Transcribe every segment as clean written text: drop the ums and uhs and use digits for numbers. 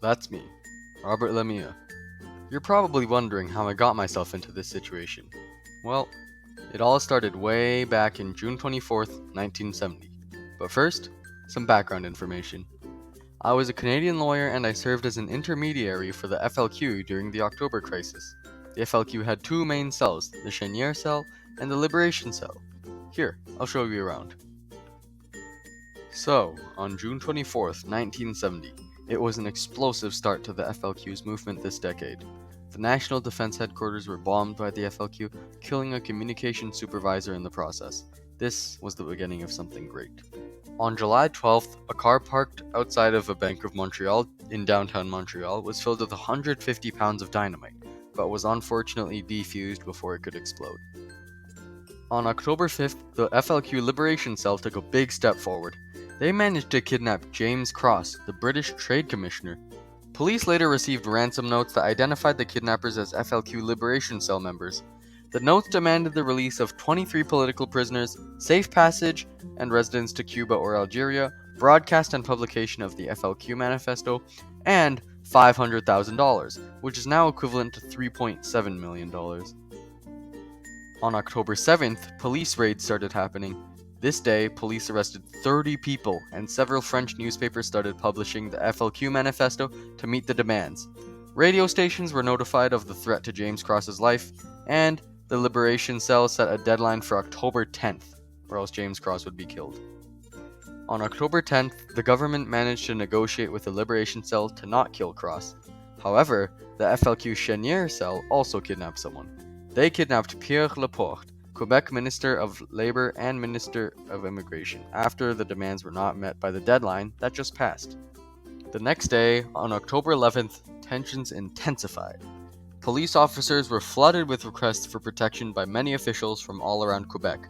That's me, Robert Lemieux. You're probably wondering how I got myself into this situation. Well, it all started way back in June 24th, 1970. But first, some background information. I was a Canadian lawyer and I served as an intermediary for the FLQ during the October crisis. The FLQ had two main cells, the Cheniere cell and the Liberation cell. Here, I'll show you around. So, on June 24th, 1970, it was an explosive start to the FLQ's movement this decade. The National Defense Headquarters were bombed by the FLQ, killing a communications supervisor in the process. This was the beginning of something great. On July 12th, a car parked outside of a Bank of Montreal in downtown Montreal was filled with 150 pounds of dynamite, but was unfortunately defused before it could explode. On October 5th, the FLQ Liberation Cell took a big step forward. They managed to kidnap James Cross, the British Trade Commissioner. Police later received ransom notes that identified the kidnappers as FLQ Liberation Cell members. The notes demanded the release of 23 political prisoners, safe passage and residence to Cuba or Algeria, broadcast and publication of the FLQ manifesto, and $500,000, which is now equivalent to $3.7 million. On October 7th, police raids started happening. This day, police arrested 30 people, and several French newspapers started publishing the FLQ manifesto to meet the demands. Radio stations were notified of the threat to James Cross's life, and the Liberation Cell set a deadline for October 10th, or else James Cross would be killed. On October 10th, the government managed to negotiate with the Liberation Cell to not kill Cross. However, the FLQ Cheniere Cell also kidnapped someone. They kidnapped Pierre Laporte, Quebec Minister of Labour and Minister of Immigration, after the demands were not met by the deadline that just passed. The next day, on October 11th, tensions intensified. Police officers were flooded with requests for protection by many officials from all around Quebec.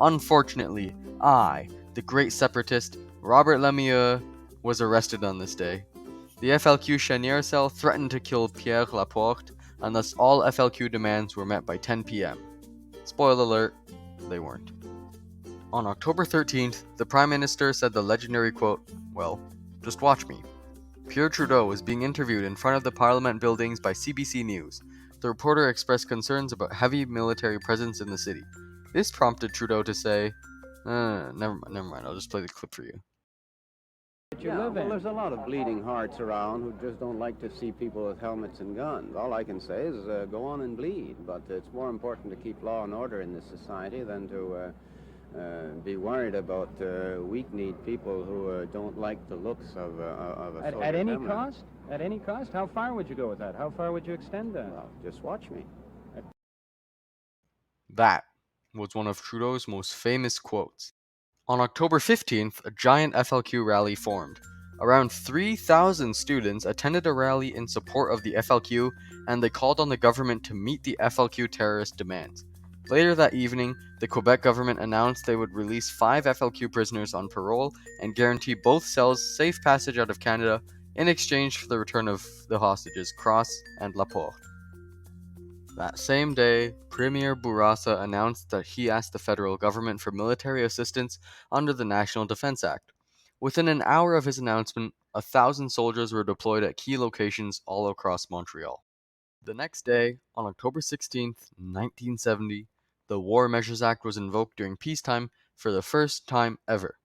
Unfortunately, I, the great separatist, Robert Lemieux, was arrested on this day. The FLQ Cheniere Cell threatened to kill Pierre Laporte, and thus all FLQ demands were met by 10 p.m. Spoiler alert, they weren't. On October 13th, the Prime Minister said the legendary quote, "Well, just watch me." Pierre Trudeau was being interviewed in front of the Parliament buildings by CBC News. The reporter expressed concerns about heavy military presence in the city. This prompted Trudeau to say, never mind, I'll just play the clip for you. There's a lot of bleeding hearts around who just don't like to see people with helmets and guns. All I can say is go on and bleed, but it's more important to keep law and order in this society than to be worried about weak-kneed people who don't like the looks of a soldier. At any cost? At any cost? How far would you go with that? How far would you extend that? Well, just watch me. That was one of Trudeau's most famous quotes. On October 15th, a giant FLQ rally formed. Around 3,000 students attended a rally in support of the FLQ, and they called on the government to meet the FLQ terrorist demands. Later that evening, the Quebec government announced they would release 5 FLQ prisoners on parole and guarantee both cells safe passage out of Canada in exchange for the return of the hostages Cross and Laporte. That same day, Premier Bourassa announced that he asked the federal government for military assistance under the National Defense Act. Within an hour of his announcement, 1,000 soldiers were deployed at key locations all across Montreal. The next day, on October 16th, 1970, the War Measures Act was invoked during peacetime for the first time ever.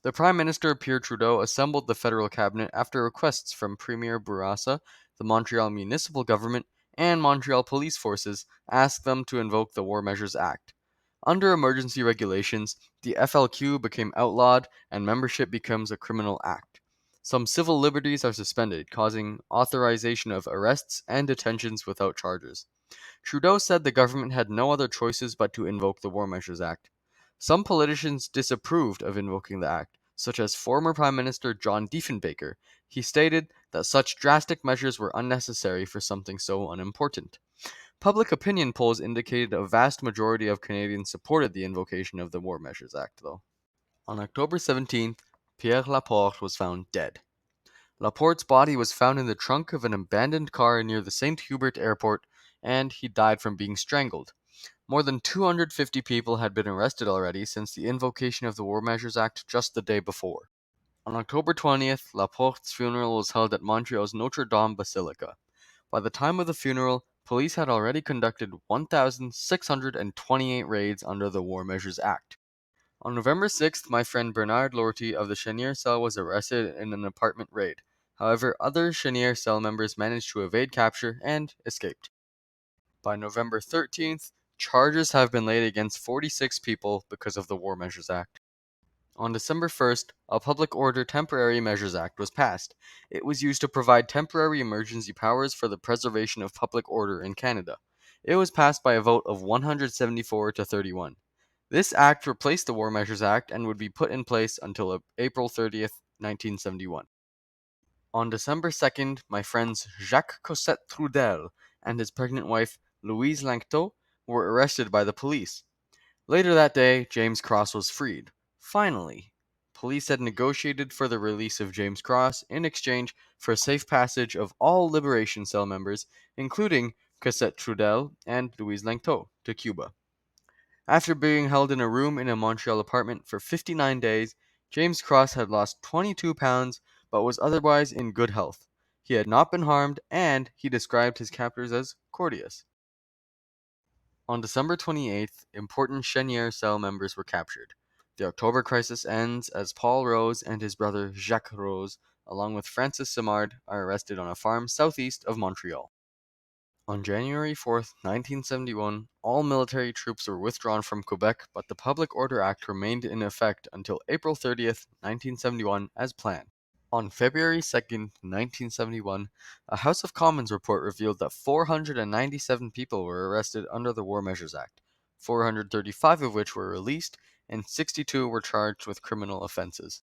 The Prime Minister Pierre Trudeau assembled the federal cabinet after requests from Premier Bourassa, the Montreal municipal government, and Montreal police forces asked them to invoke the War Measures Act. Under emergency regulations, the FLQ became outlawed and membership becomes a criminal act. Some civil liberties are suspended, causing authorization of arrests and detentions without charges. Trudeau said the government had no other choices but to invoke the War Measures Act. Some politicians disapproved of invoking the act, such as former Prime Minister John Diefenbaker. He stated that such drastic measures were unnecessary for something so unimportant. Public opinion polls indicated a vast majority of Canadians supported the invocation of the War Measures Act, though. On October 17th, Pierre Laporte was found dead. Laporte's body was found in the trunk of an abandoned car near the St. Hubert Airport, and he died from being strangled. More than 250 people had been arrested already since the invocation of the War Measures Act just the day before. On October 20th, Laporte's funeral was held at Montreal's Notre Dame Basilica. By the time of the funeral, police had already conducted 1,628 raids under the War Measures Act. On November 6th, my friend Bernard Lorty of the Chenier cell was arrested in an apartment raid. However, other Chenier cell members managed to evade capture and escaped. By November 13th, charges have been laid against 46 people because of the War Measures Act. On December 1st, a Public Order Temporary Measures Act was passed. It was used to provide temporary emergency powers for the preservation of public order in Canada. It was passed by a vote of 174 to 31. This act replaced the War Measures Act and would be put in place until April 30th, 1971. On December 2nd, my friends Jacques Cossette Trudel and his pregnant wife Louise Lanctot were arrested by the police. Later that day, James Cross was freed. Finally, police had negotiated for the release of James Cross in exchange for safe passage of all Liberation Cell members, including Cassette Trudel and Louise Lanctot, to Cuba. After being held in a room in a Montreal apartment for 59 days, James Cross had lost 22 pounds but was otherwise in good health. He had not been harmed, and he described his captors as courteous. On December 28th, important Chenier cell members were captured. The October crisis ends as Paul Rose and his brother Jacques Rose, along with Francis Simard, are arrested on a farm southeast of Montreal. On January 4th, 1971, all military troops were withdrawn from Quebec, but the Public Order Act remained in effect until April 30th, 1971, as planned. On February 2nd, 1971, a House of Commons report revealed that 497 people were arrested under the War Measures Act, 435 of which were released, and 62 were charged with criminal offenses.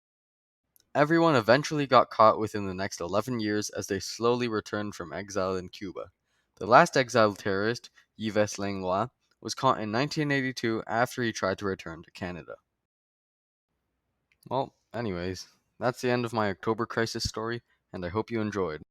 Everyone eventually got caught within the next 11 years as they slowly returned from exile in Cuba. The last exiled terrorist, Yves Langlois, was caught in 1982 after he tried to return to Canada. Well, anyways, that's the end of my October crisis story, and I hope you enjoyed.